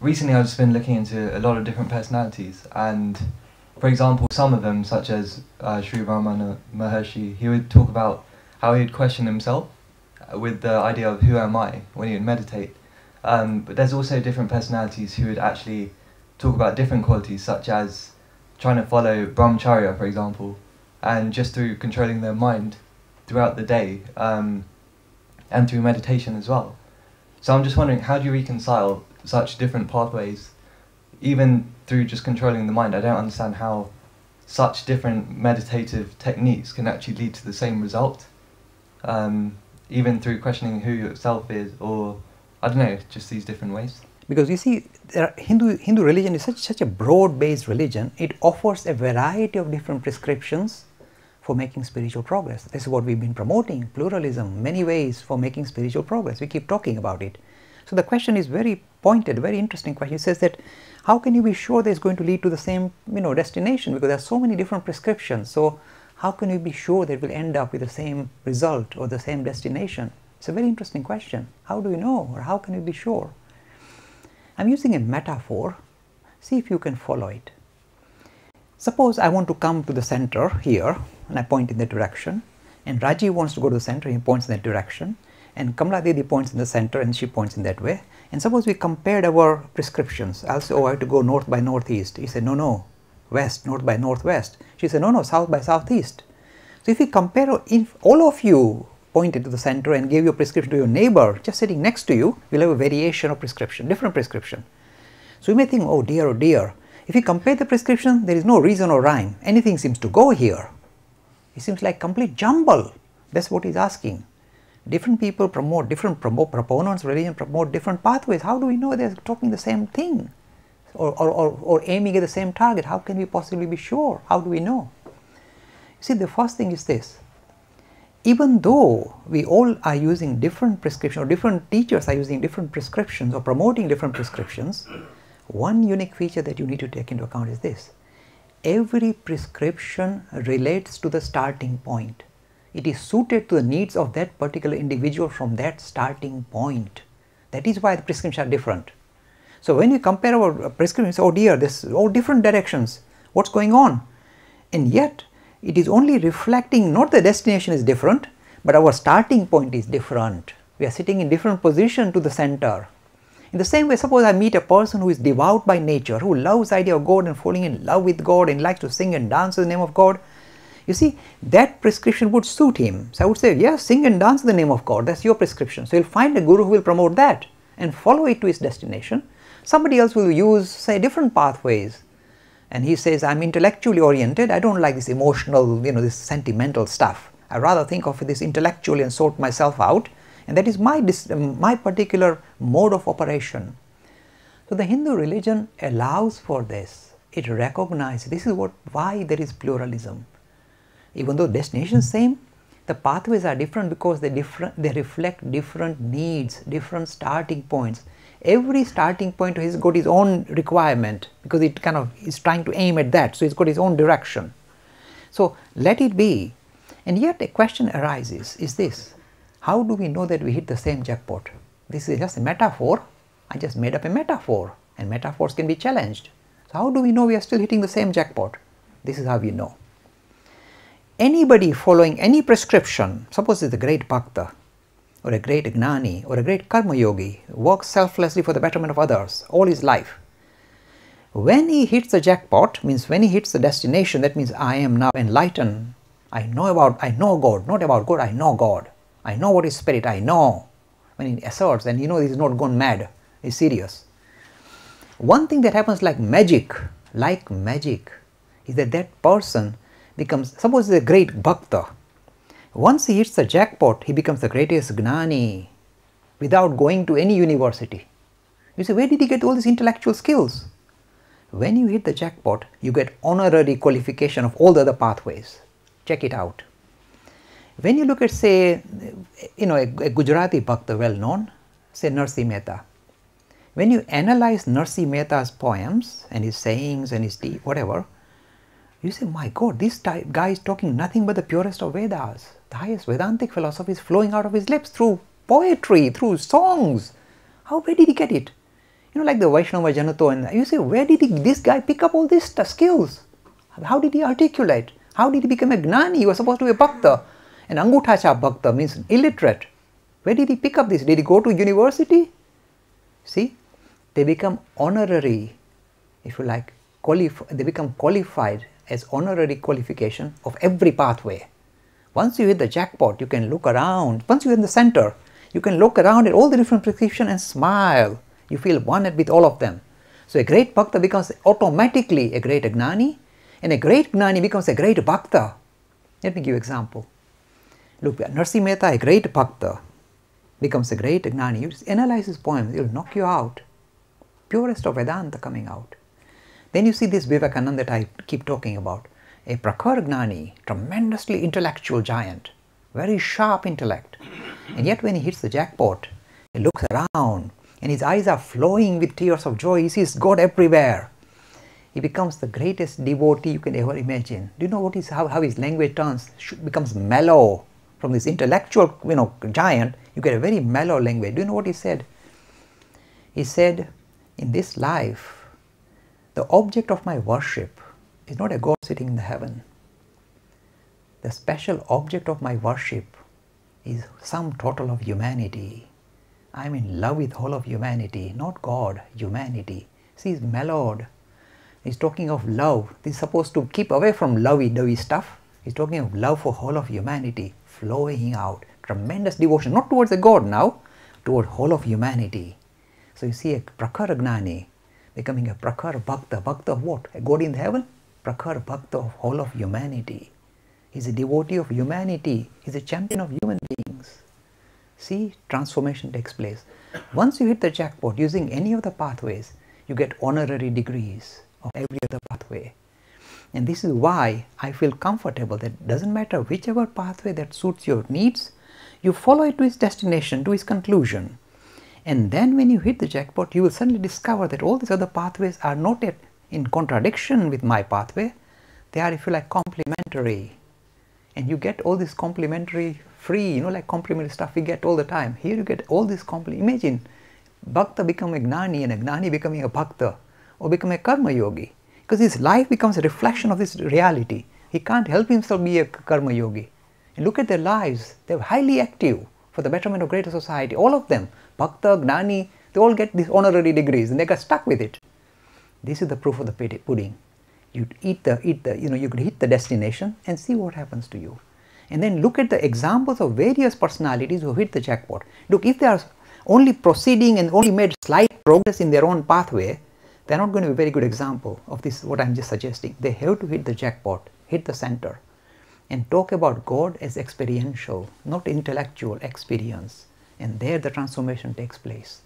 recently I've just been looking into a lot of different personalities, and for example, some of them, such as Sri Ramana Maharshi, he would talk about how he would question himself with the idea of who am I when he would meditate. But there's also different personalities who would actually talk about different qualities, such as trying to follow brahmacharya, for example, and just through controlling their mind throughout the day, and through meditation as well. So I'm just wondering, how do you reconcile such different pathways, even through just controlling the mind? I don't understand how such different meditative techniques can actually lead to the same result, even through questioning who yourself is, or I don't know, just these different ways. Because you see, Hindu religion is such a broad-based religion. It offers a variety of different prescriptions for making spiritual progress. This is what we've been promoting: pluralism, many ways for making spiritual progress. We keep talking about it. So the question is very pointed, very interesting question. It says that how can you be sure that it's going to lead to the same destination, because there are so many different prescriptions. So how can you be sure that it will end up with the same result or the same destination? It's a very interesting question. How do you know, or how can you be sure? I'm using a metaphor. See if you can follow it. Suppose I want to come to the center here and I point in that direction, and Rajiv wants to go to the center, he points in that direction, and Kamala Didi points in the center and she points in that way. And suppose we compared our prescriptions. I'll say, oh, I have to go north by northeast. He said, no, no, west, north by northwest. She said, no, no, south by southeast. So if we compare, if all of you pointed to the center and gave your prescription to your neighbor just sitting next to you, you'll have a variation of prescription, different prescription. So you may think, oh dear, oh dear. If you compare the prescription, there is no reason or rhyme. Anything seems to go here. It seems like complete jumble. That's what he's asking. Different people promote, different proponents of religion promote different pathways. How do we know they're talking the same thing? Or aiming at the same target? How can we possibly be sure? How do we know? You see, the first thing is this. Even though we all are using different prescriptions, or different teachers are using different prescriptions or promoting different prescriptions, one unique feature that you need to take into account is this. Every prescription relates to the starting point. It is suited to the needs of that particular individual from that starting point. That is why the prescriptions are different. So when we compare our prescriptions, oh dear, there's all different directions. What's going on? And yet, it is only reflecting not the destination is different, but our starting point is different. We are sitting in different position to the center. In the same way, suppose I meet a person who is devout by nature, who loves the idea of God and falling in love with God and likes to sing and dance in the name of God. You see, that prescription would suit him. So I would say, yes, sing and dance in the name of God. That's your prescription. So you'll find a guru who will promote that and follow it to his destination. Somebody else will use, say, different pathways. And he says, I'm intellectually oriented. I don't like this emotional, this sentimental stuff. I rather think of this intellectually and sort myself out. And that is my particular mode of operation. So the Hindu religion allows for this. It recognizes this is why there is pluralism. Even though destination is same, the pathways are different because they reflect different needs, different starting points. Every starting point has got its own requirement because it kind of is trying to aim at that. So it's got its own direction. So let it be. And yet a question arises, is this: how do we know that we hit the same jackpot? This is just a metaphor. I just made up a metaphor, and metaphors can be challenged. So how do we know we are still hitting the same jackpot? This is how we know. Anybody following any prescription, suppose it's a great bhakta, or a great gnani, or a great karma yogi, works selflessly for the betterment of others all his life. When he hits the jackpot, means when he hits the destination, that means I am now enlightened. I know God, not about God, I know God. I know what is spirit, I know. When he asserts, and he's not gone mad, he's serious. One thing that happens like magic, is that person becomes, suppose he's a great bhakta. Once he hits the jackpot, he becomes the greatest gnani without going to any university. You say, where did he get all these intellectual skills? When you hit the jackpot, you get honorary qualification of all the other pathways. Check it out. When you look at, say, a Gujarati bhakta well known, say Narsi Mehta. When you analyze Narsi Mehta's poems and his sayings and his whatever, you say, my God, this guy is talking nothing but the purest of Vedas. The highest Vedantic philosophy is flowing out of his lips through poetry, through songs. Where did he get it? like the Vaishnava Janato, and you say, where did this guy pick up all these skills? How did he articulate? How did he become a gnani? He was supposed to be a bhakta. An anguthacha bhakta means illiterate. Where did he pick up this? Did he go to university? See, they become honorary, if you like, they become qualified as honorary qualification of every pathway. Once you hit the jackpot, you can look around. Once you're in the center, you can look around at all the different prescriptions and smile. You feel one with all of them. So a great bhakta becomes automatically a great gnani, and a great gnani becomes a great bhakta. Let me give you an example. Look, Narsi Mehta, a great bhakta, becomes a great gnani. You just analyze his poems, it will knock you out. Purest of Vedanta coming out. Then you see this Vivekananda that I keep talking about. A Prakhar Gnani, tremendously intellectual giant, very sharp intellect. And yet when he hits the jackpot, he looks around and his eyes are flowing with tears of joy. He sees God everywhere. He becomes the greatest devotee you can ever imagine. Do you know what how his language turns? Becomes mellow. From this intellectual giant, you get a very mellow language. Do you know what he said? He said, in this life, the object of my worship is not a God sitting in the heaven. The special object of my worship is sum total of humanity. I am in love with whole of humanity, not God, humanity. See, he's mellowed. He's talking of love. He's supposed to keep away from lovey-dovey stuff. He's talking of love for whole of humanity, flowing out. Tremendous devotion, not towards a God now, toward whole of humanity. So you see a Prakhar Gnani becoming a Prakhar Bhakta. Bhakta of what? A God in heaven? Prakhar Bhakta of whole of humanity. He's a devotee of humanity. He's a champion of human beings. See, transformation takes place. Once you hit the jackpot using any of the pathways, you get honorary degrees of every other pathway. And this is why I feel comfortable that it doesn't matter whichever pathway that suits your needs, you follow it to its destination, to its conclusion. And then when you hit the jackpot, you will suddenly discover that all these other pathways are not yet in contradiction with my pathway. They are, if you like, complementary. And you get all this complementary free, like complementary stuff we get all the time. Here you get all this imagine, Bhakta becoming a Gnani and a Gnani becoming a Bhakta, or become a Karma Yogi. Because his life becomes a reflection of this reality. He can't help himself be a Karma Yogi. And look at their lives. They're highly active for the betterment of greater society. All of them, Bhakta, Gnani, they all get these honorary degrees and they got stuck with it. This is the proof of the pudding. You you could hit the destination and see what happens to you. And then look at the examples of various personalities who hit the jackpot. Look, if they are only proceeding and only made slight progress in their own pathway, they are not going to be a very good example of this, what I am just suggesting. They have to hit the jackpot, hit the center, and talk about God as experiential, not intellectual experience. And there the transformation takes place.